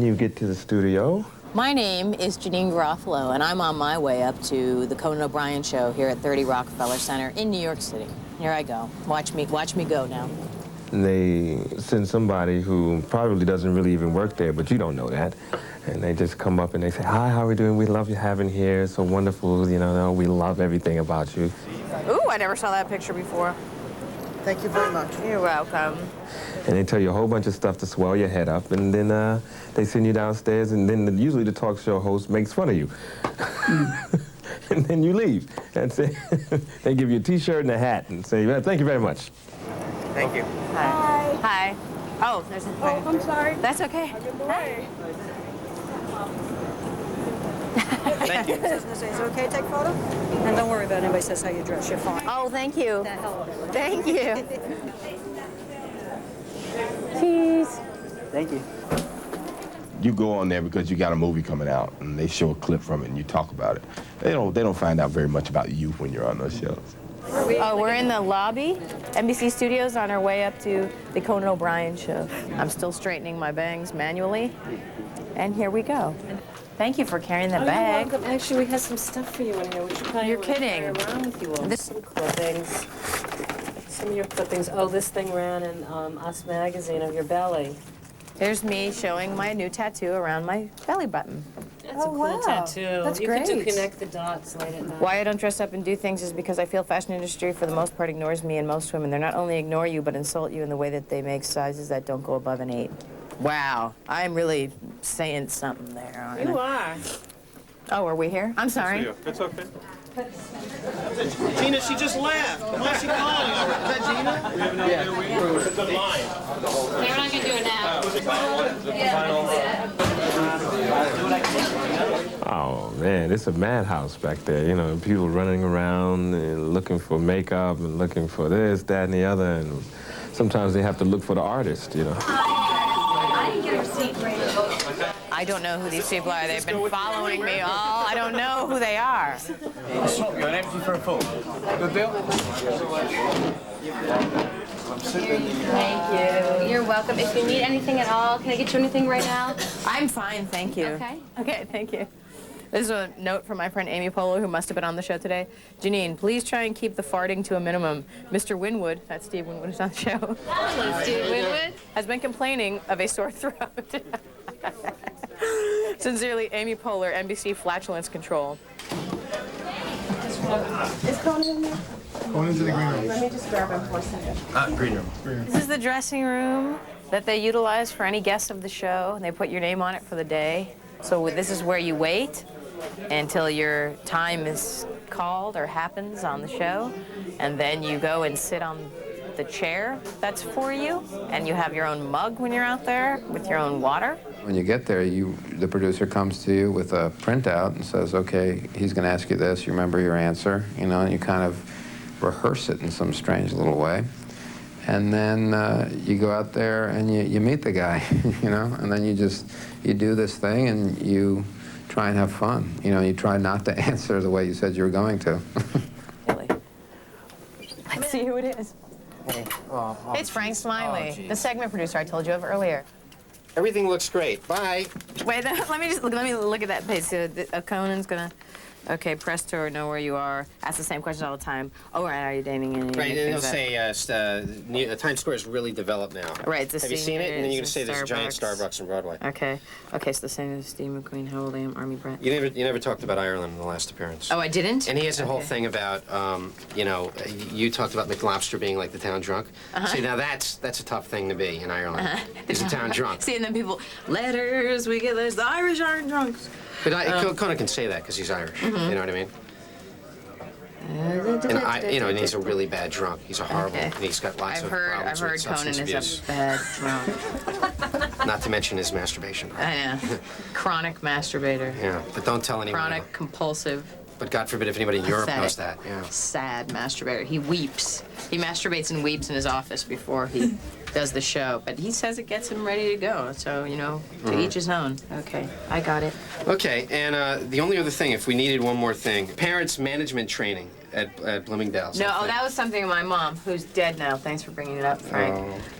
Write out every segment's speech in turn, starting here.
You get to the studio. My name is Janeane Garofalo, and I'm on my way up to the Conan O'Brien show here at 30 Rockefeller Center in New York City. Here I go. Watch me go now. And they send somebody who probably doesn't really even work there, but you don't know that. And they just come up and they say, "Hi, how are we doing? We love you having here. It's so wonderful. You know, we love everything about you." Ooh, I never saw that picture before. Thank you very much. You're welcome. And they tell you a whole bunch of stuff to swell your head up, and then they send you downstairs, and then usually the talk show host makes fun of you. And then you leave. That's it. They give you a T-shirt and a hat and say, "Well, thank you very much." Thank you. Hi. Hi. Oh, there's a... Oh, I'm sorry. That's okay. Good boy. Thank you. Is it okay to take a photo? And don't worry about anybody says how you dress. You're fine. Oh, thank you. That helped. Thank you. Cheese. Thank you. You go on there because you got a movie coming out, and they show a clip from it, and you talk about it. They don't find out very much about you when you're on those shows. Oh, we're in the lobby, NBC Studios, on our way up to the Conan O'Brien show. I'm still straightening my bangs manually, and here we go. Thank you for carrying that bag. You're welcome. Actually, we have some stuff for you in here. We should probably You're kidding. carry around with you all. This- Some clippings. Some of your clippings. Oh, this thing ran in Us Magazine of your belly. There's me showing my new tattoo around my belly button. That's a cool tattoo. That's you great. could connect the dots late at night. Why I don't dress up and do things is because I feel fashion industry, for the most part, ignores me and most women. They not only ignore you, but insult you in the way that they make sizes that don't go above an 8. Wow, I'm really saying something there, aren't You I? are. Oh, are we here? I'm sorry. It's okay. Gina, she just left. Why's she calling over? Is that Gina? Yeah. It's a line. We're not going to do it now. Oh, man, it's a madhouse back there. You know, people running around and looking for makeup and looking for this, that, and the other. And sometimes they have to look for the artist, you know. I don't know who these people are. They've been following me all. I don't know who they are. You're an empty for a phone. Good deal? Thank you. You're welcome. If you need anything at all, can I get you anything right now? I'm fine, thank you. Okay. Okay, thank you. This is a note from my friend Amy Poehler, who must have been on the show today. Janine, please try and keep the farting to a minimum. Mr. Winwood, that's Steve Winwood, who's on the show, Steve Winwood. has been complaining of a sore throat. Sincerely, Amy Poehler, NBC Flatulence Control. Is Conan in there? Conan's in the green room. Let me just grab him for a second. Green room. This is the dressing room that they utilize for any guest of the show, and they put your name on it for the day. So this is where you wait until your time is called or happens on the show, and then you go and sit on the chair that's for you, and you have your own mug when you're out there with your own water. When you get there, the producer comes to you with a printout and says, okay, he's going to ask you this, you remember your answer, you know, and you kind of rehearse it in some strange little way. And then you go out there and you meet the guy, you know, and then you do this thing and you try and have fun. You know, you try not to answer the way you said you were going to. Really? Let's see who it is. Hey. It's Frank Smiley, geez. the segment producer I told you of earlier. Everything looks great. Bye. Wait, let me look at that page. So Conan's gonna, okay, press to or know where you are. Ask the same questions all the time. Oh, right, are you dating any? Right, and is he'll that- say Times Square is really developed now. Right, it's a Have you seen it? And then you're going to say there's a giant Starbucks. Starbucks on Broadway. Okay, okay. So the same as Steve McQueen. How old I am, Army brat. You never talked about Ireland in the last appearance. Oh, I didn't. And he has a whole Okay. thing about, you know, you talked about McLobster being like the town drunk. See, now that's a tough thing to be in Ireland. Is a town drunk. See, and then people, letters, we get letters. The Irish aren't drunks. But Conan can say that because he's Irish. You know what I mean? And you know, and he's a really bad drunk. He's a horrible, Okay. and he's got lots of problems I've with heard Conan substance is abuse. a bad drunk. Not to mention his masturbation. I know. Chronic masturbator. Yeah, but don't tell anyone. Chronic compulsive. But God forbid if anybody in Europe Pathetic. knows that. Yeah. Sad masturbator. He weeps. He masturbates and weeps in his office before he does the show. But he says it gets him ready to go. So, you know, to each his own. Okay, I got it. Okay, and the only other thing, if we needed one more thing, parents' management training. at Bloomingdale's. No, I oh, think. that was something of my mom, who's dead now. Thanks for bringing it up, Frank.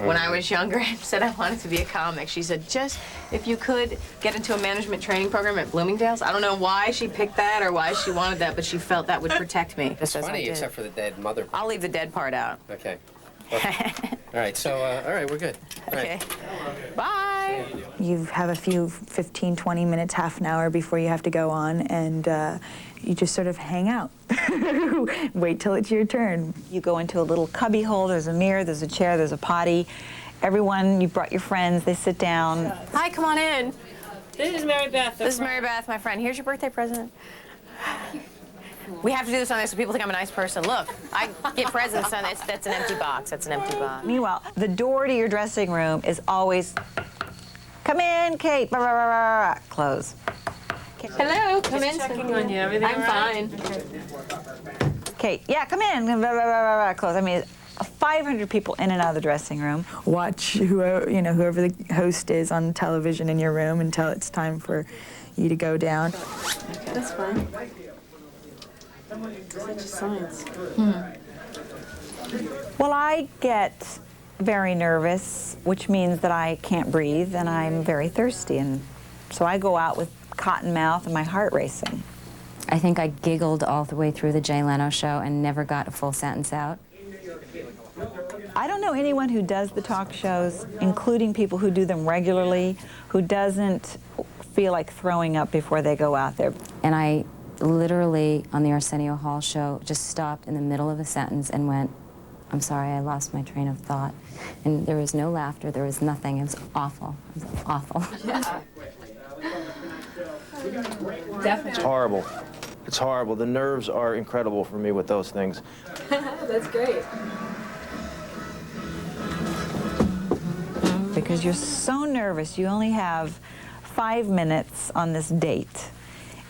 When I was younger, I said I wanted to be a comic. She said, just if you could get into a management training program at Bloomingdale's. I don't know why she picked that or why she wanted that, but she felt that would protect me. It's funny, except for the dead mother. I'll leave the dead part out. Okay. Okay. All right, so, all right, we're good. All Okay. right. Bye. You have a few 15, 20 minutes, half an hour before you have to go on, and you just sort of hang out. Wait till it's your turn. You go into a little cubby hole, there's a mirror, there's a chair, there's a potty. Everyone, you brought your friends, they sit down. Hi, come on in. This is Mary Beth. This is Mary Beth, my friend. Here's your birthday present. We have to do this on this so people think I'm a nice person. Look, I get presents on this. That's an empty box. That's an empty box. Meanwhile, the door to your dressing room is always, come in, Kate, blah, blah, blah, blah, blah. Close. Hello, come in. Checking on you. Everything I'm all right? fine. Kate, yeah, come in, blah, blah, blah, blah, blah. Close. I mean, 500 people in and out of the dressing room. Watch whoever, whoever the host is on television in your room until it's time for you to go down. Okay, that's fine. Such a science. Well, I get very nervous, which means that I can't breathe and I'm very thirsty, and so I go out with cotton mouth and my heart racing. I think I giggled all the way through the Jay Leno show and never got a full sentence out. I don't know anyone who does the talk shows, including people who do them regularly, who doesn't feel like throwing up before they go out there. And I literally, on the Arsenio Hall show, just stopped in the middle of a sentence and went, I'm sorry, I lost my train of thought. And there was no laughter, there was nothing. It was awful. It was awful. Yeah. Definitely. It's horrible. It's horrible. The nerves are incredible for me with those things. That's great. Because you're so nervous, you only have 5 minutes on this date,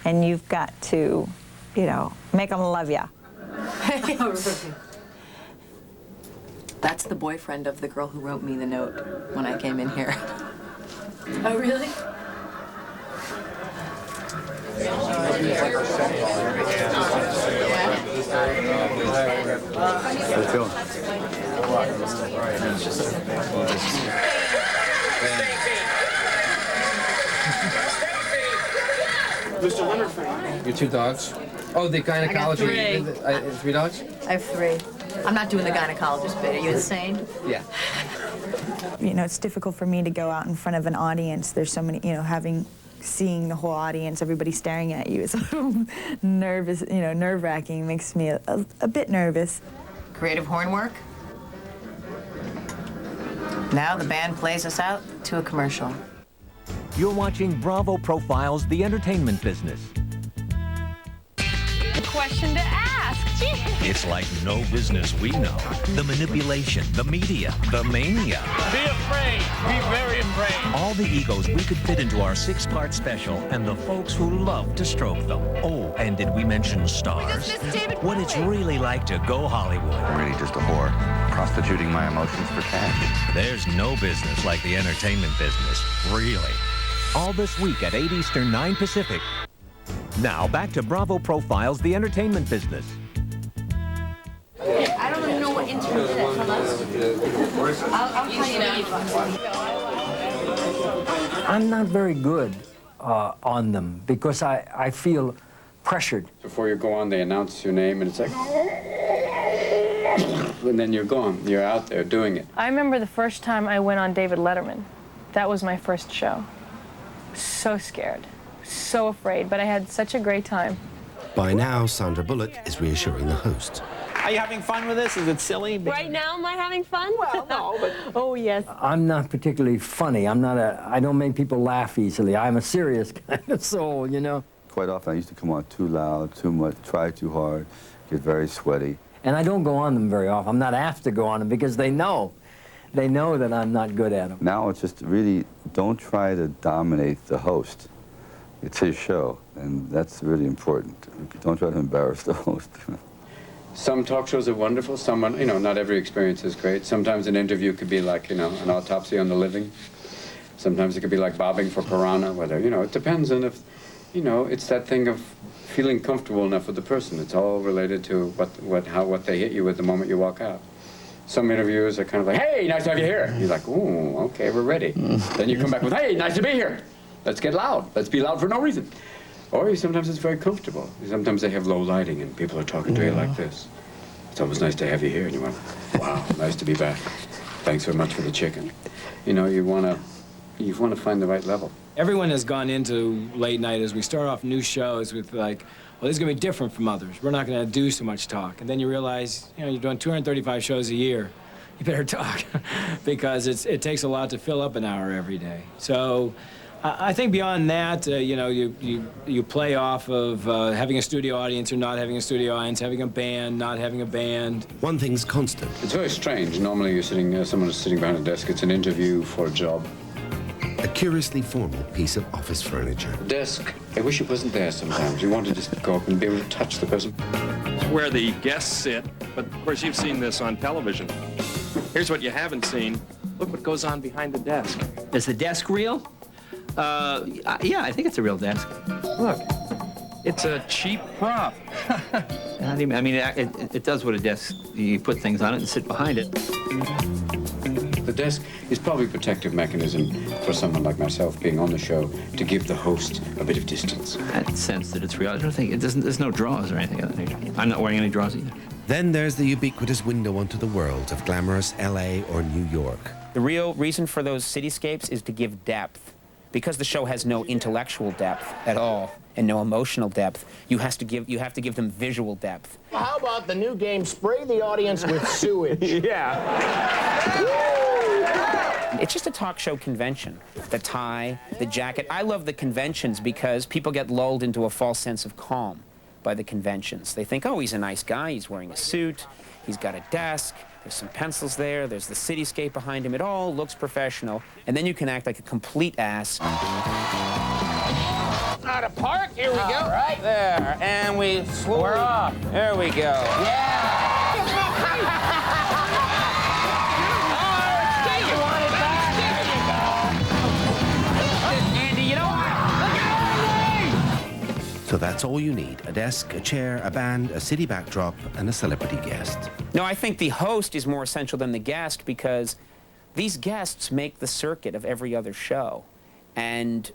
and you've got to, make them love you. That's the boyfriend of the girl who wrote me the note when I came in here. Oh, really? Mr. Leonard Frank. Your 2 dogs? Oh, the gynecology. I got 3. 3 dogs? I have 3. I'm not doing the gynecologist bit. Are you insane? Yeah. It's difficult for me to go out in front of an audience. There's so many, seeing the whole audience, everybody staring at you is a little nervous, nerve-wracking, makes me a bit nervous. Creative horn work. Now the band plays us out to a commercial. You're watching Bravo Profiles the entertainment business. Question to ask. Gee. It's like no business we know. The manipulation, the media, the mania. Be afraid. Be very afraid. All the egos we could fit into our 6-part special, and the folks who love to stroke them. Oh, and did we mention stars? What it's really like to go Hollywood. I'm really just a whore, prostituting my emotions for cash. There's no business like the entertainment business, really. All this week at 8 Eastern, 9 Pacific. Now, back to Bravo Profiles the entertainment business. I don't even know what interview did it. Tell us. I'll tell you now. I'm not very good on them because I feel pressured. Before you go on, they announce your name, and it's like, and then you're gone. You're out there doing it. I remember the first time I went on David Letterman. That was my first show. So scared, so afraid, but I had such a great time. By now, Sandra Bullock is reassuring the host. Are you having fun with this? Is it silly? Right now, am I having fun? Well, no, but... Oh, yes. I'm not particularly funny. I don't make people laugh easily. I'm a serious kind of soul, Quite often I used to come on too loud, too much, try too hard, get very sweaty. And I don't go on them very often. I'm not asked to go on them because they know. They know that I'm not good at them. Now it's just really, don't try to dominate the host. It's his show, and that's really important. Don't try to embarrass the host. Some talk shows are wonderful. Some, not every experience is great. Sometimes an interview could be like, an autopsy on the living. Sometimes it could be like bobbing for piranha, whether, it depends on if you know, it's that thing of feeling comfortable enough with the person. It's all related to what they hit you with the moment you walk out. Some interviewers are kind of like, hey, nice to have you here. You're like, ooh, okay, we're ready. Then you come back with, hey, nice to be here. Let's get loud. Let's be loud for no reason. Or sometimes it's very comfortable. Sometimes they have low lighting and people are talking to you like this. It's almost nice to have you here. And you went, wow, nice to be back. Thanks so much for the chicken. You know, you want to find the right level. Everyone has gone into late night as we start off new shows with like, well, this is going to be different from others. We're not going to do so much talk. And then you realize, you know, you're doing 235 shows a year. You better talk because it takes a lot to fill up an hour every day. So I think beyond that, you know, you play off of having a studio audience or not having a studio audience, having a band, not having a band. One thing's constant. It's very strange. Normally you're sitting, someone is sitting behind a desk. It's an interview for a job. A curiously formal piece of office furniture. Desk. I wish it wasn't there sometimes. You want to just go up and be able to touch the person. Where the guests sit, but of course you've seen this on television. Here's what you haven't seen. Look what goes on behind the desk. Is the desk real? Yeah, I think it's a real desk. Look, it's a cheap prop. I mean, it does what a desk, you put things on it and sit behind it. The desk is probably a protective mechanism for someone like myself being on the show to give the host a bit of distance. I sense that it's real. I don't think there's no drawers or anything of that nature. I'm not wearing any drawers either. Then there's the ubiquitous window onto the world of glamorous LA or New York. The real reason for those cityscapes is to give depth. Because the show has no intellectual depth at all and no emotional depth, you have to give them visual depth. How about the new game, spray the audience with sewage? It's just a talk show convention. The tie, the jacket. I love the conventions because people get lulled into a false sense of calm by the conventions. They think, oh, he's a nice guy, he's wearing a suit, he's got a desk, there's some pencils there, there's the cityscape behind him, it all looks professional, and then you can act like a complete ass. Out of park, here we go. Right there, and we slowly... We're off. There we go. Yeah! So that's all you need. A desk, a chair, a band, a city backdrop, and a celebrity guest. No, I think the host is more essential than the guest because these guests make the circuit of every other show. And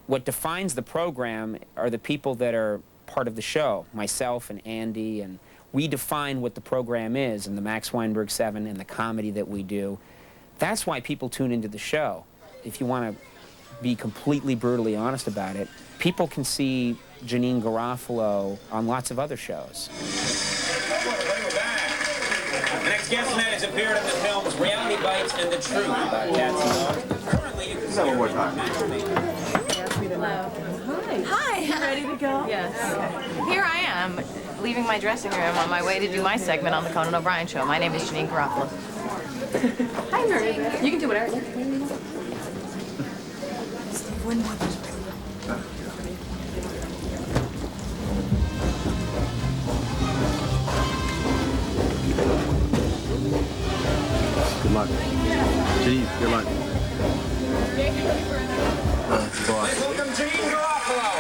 what defines the program are the people that are part of the show, myself and Andy, and we define what the program is and the Max Weinberg 7 and the comedy that we do. That's why people tune into the show. If you want to be completely brutally honest about it, people can see Janeane Garofalo on lots of other shows. The next guest tonight has appeared in the films Reality Bites and The Truth. Currently, you can one more time. Hi. You ready to go? Yes. Here I am, leaving my dressing room on my way to do my segment on the Conan O'Brien show. My name is Janeane Garofalo. Hi, Mary. You can do whatever. Steve, when more? Good luck. Gee, good luck. Boss. Welcome, Janeane Garofalo.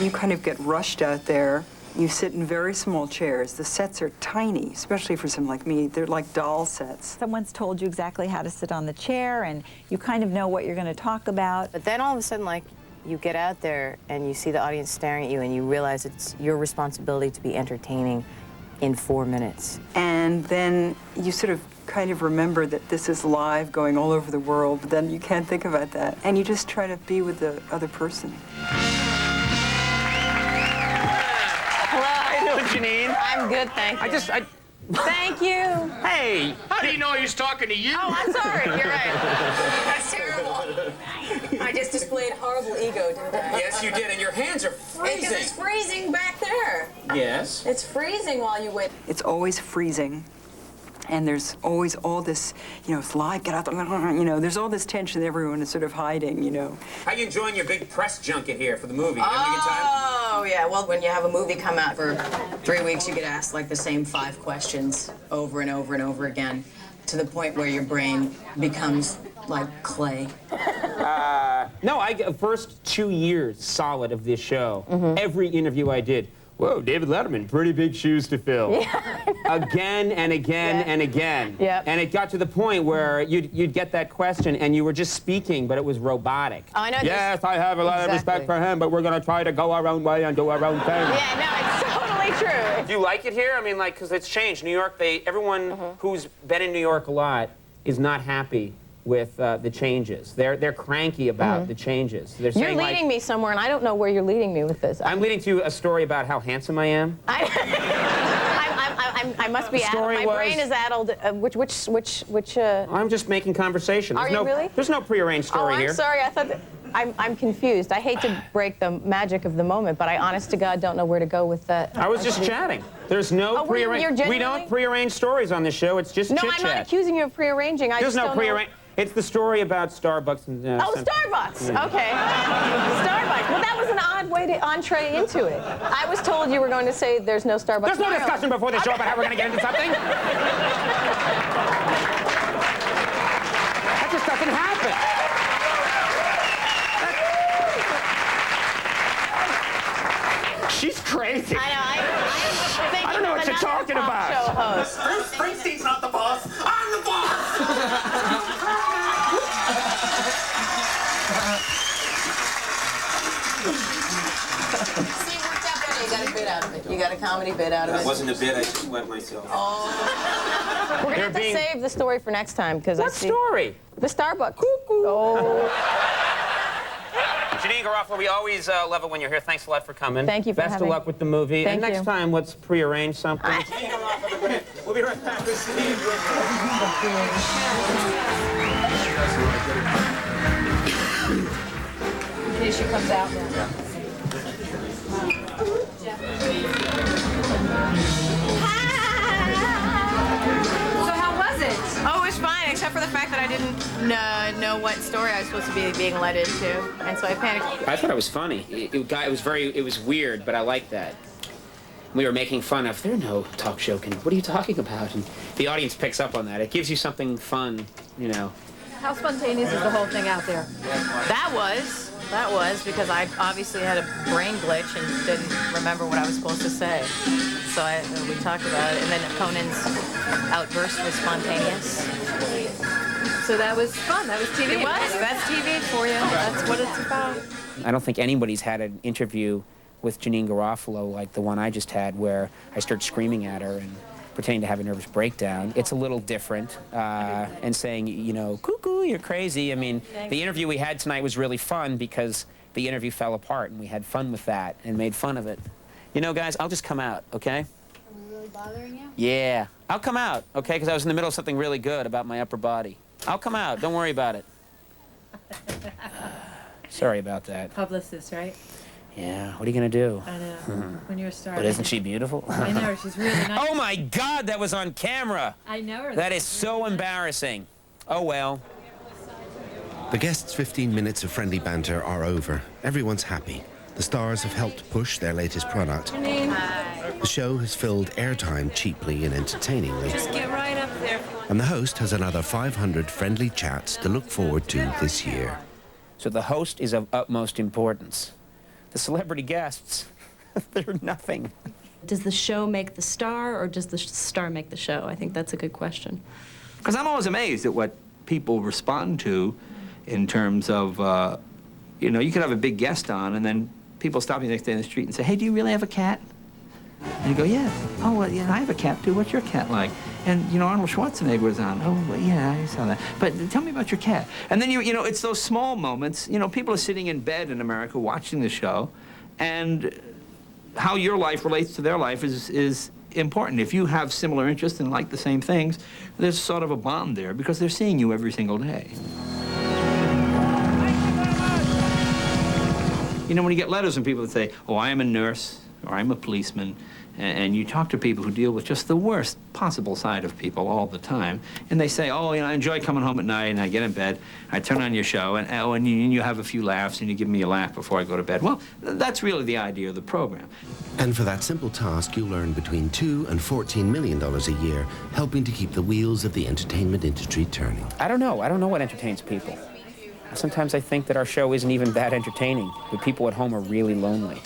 You kind of get rushed out there. You sit in very small chairs. The sets are tiny, especially for someone like me. They're like doll sets. Someone's told you exactly how to sit on the chair, and you kind of know what you're going to talk about. But then all of a sudden, like, you get out there and you see the audience staring at you and you realize it's your responsibility to be entertaining in 4 minutes. And then you sort of kind of remember that this is live going all over the world, but then you can't think about that. And you just try to be with the other person. Hello. How you doing, Janeane? I'm good, thank you. Thank you. Hey. How do you know he's talking to you? Oh, I'm sorry. You're right. That's terrible. I just displayed horrible ego, didn't I? Yes, you did, and your hands are freezing. Because it's freezing back there. Yes. It's freezing while you wait. It's always freezing. And there's always all this, you know, it's live, get out there, you know, there's all this tension that everyone is sort of hiding, you know. How you enjoying your big press junket here for the movie? You having a good time? Oh, yeah. Well, when you have a movie come out for 3 weeks, you get asked, like, the same 5 questions over and over and over again. to the point where your brain becomes like clay? No, first 2 years solid of this show, every interview I did, whoa, David Letterman, pretty big shoes to fill. Again and again and again. Yep. And it got to the point where you'd get that question and you were just speaking, but it was robotic. Oh, I know. Yes, I have a lot of respect for him, but we're going to try to go our own way and do our own thing. Yeah, no, it's totally true. Do you like it here? I mean, like, because it's changed. New York, everyone who's been in New York a lot is not happy with the changes. They're cranky about the changes. They're You're saying, leading me somewhere, and I don't know where you're leading me with this. I'm leading to a story about how handsome I am. I must be addled. My brain is addled. Which? I'm just making conversation. Are you really? There's no prearranged story here. I'm sorry. I thought that. I'm confused. I hate to break the magic of the moment, but I honest to God don't know where to go with that. I was just chatting. There's no prearranged. We don't prearrange stories on this show. It's just chit-chat. No, I'm not accusing you of prearranging. There's no prearrange. It's the story about Starbucks and. Starbucks. Okay. Starbucks. Well, that was an odd way to entree into it. I was told you were going to say there's no Starbucks. There's no discussion before the show about how we're going to get into something. That just doesn't happen. She's crazy. I know. I don't know what you're talking about. Show host. Bruce Springsteen's not the boss. I'm the boss. See, it worked out better. You got a bit out of it. You got a comedy bit out of it. That wasn't a bit. I just wet myself. Oh. We're gonna have to save the story for next time because What story? The Starbucks. Oh. Janeane Garofalo, we always love it when you're here. Thanks a lot for coming. Thank you for Best having of luck with the movie. Thank and next you. time, let's prearrange something. We'll be right back with Steve. In case she comes out now. So how was it? Oh, it was fine, except for the fact that I didn't know what story I was supposed to be being led into, and so I panicked. I thought it was funny. It was weird, but I liked that. We were making fun of, there's no talk show. What are you talking about? And the audience picks up on that. It gives you something fun, you know. How spontaneous is the whole thing out there? That was because I obviously had a brain glitch and didn't remember what I was supposed to say. So we talked about it, and then Conan's outburst was spontaneous. So that was fun. That was TV. It was. That's TV for you. That's what it's about. I don't think anybody's had an interview with Janeane Garofalo like the one I just had, where I start screaming at her and pretending to have a nervous breakdown. It's a little different, and saying, you know, cuckoo, you're crazy. I mean, the interview we had tonight was really fun because the interview fell apart, and we had fun with that and made fun of it. You know, guys, I'll just come out, okay? Are we really bothering you? Yeah, I'll come out, okay? Because I was in the middle of something really good about my upper body. I'll come out. Don't worry about it. Sorry about that. Publicist, right? Yeah, what are you going to do? I know. When you're a star. But isn't she beautiful? I know her. She's really nice. Oh, my God, that was on camera. I know her. That is so embarrassing. Oh, well. The guests' 15 minutes of friendly banter are over. Everyone's happy. The stars have helped push their latest product. The show has filled airtime cheaply and entertainingly. Just get right up there. And the host has another 500 friendly chats to look forward to this year. So the host is of utmost importance. The celebrity guests, they're nothing. Does the show make the star, or does the star make the show? I think that's a good question. Because I'm always amazed at what people respond to in terms of, you know, you could have a big guest on, and then people stop you next day in the street and say, hey, do you really have a cat? And you go, yeah. Oh, well, yeah, I have a cat, too. What's your cat like? And, you know, Arnold Schwarzenegger was on. Oh, well, yeah, I saw that. But tell me about your cat. And then, you know, it's those small moments. You know, people are sitting in bed in America watching the show, and how your life relates to their life is important. If you have similar interests and like the same things, there's sort of a bond there because they're seeing you every single day. You know, when you get letters from people that say, oh, I am a nurse, or I'm a policeman, and you talk to people who deal with just the worst possible side of people all the time, and they say, oh, I enjoy coming home at night, and I get in bed, I turn on your show, and you have a few laughs, and you give me a laugh before I go to bed. Well, that's really the idea of the program. And for that simple task, you'll earn between $2 and $14 million a year, helping to keep the wheels of the entertainment industry turning. I don't know what entertains people. Sometimes I think that our show isn't even that entertaining, but people at home are really lonely.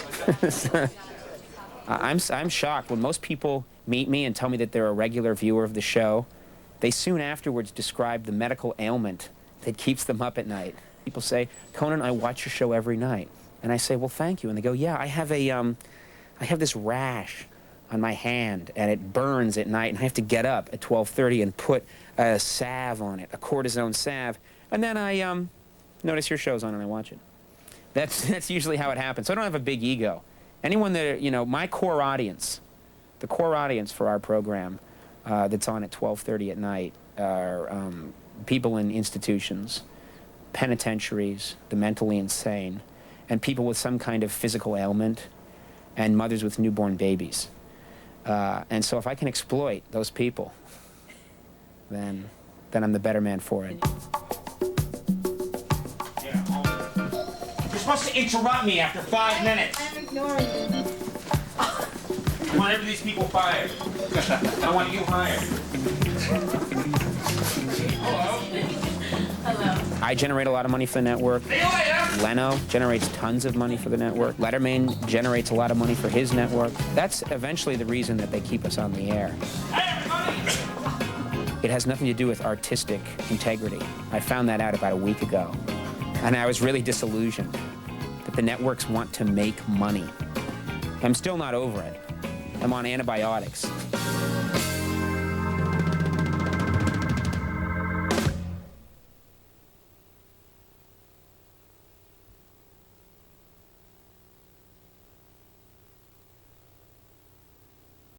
I'm shocked. When most people meet me and tell me that they're a regular viewer of the show, they soon afterwards describe the medical ailment that keeps them up at night. People say, Conan, I watch your show every night. And I say, well, thank you. And they go, yeah, I have this rash on my hand, and it burns at night, and I have to get up at 12:30 and put a salve on it, a cortisone salve, and then I notice your show's on and I watch it. That's usually how it happens. So I don't have a big ego. Anyone that, my core audience, the core audience for our program that's on at 12:30 at night are people in institutions, penitentiaries, the mentally insane, and people with some kind of physical ailment, and mothers with newborn babies. And so if I can exploit those people, then I'm the better man for it. You're supposed to interrupt me after 5 minutes. I'm ignoring you. I want every of these people fired. I want you hired. Hello. Hello. I generate a lot of money for the network. Leno generates tons of money for the network. Letterman generates a lot of money for his network. That's eventually the reason that they keep us on the air. It has nothing to do with artistic integrity. I found that out about a week ago. And I was really disillusioned that the networks want to make money. I'm still not over it. I'm on antibiotics.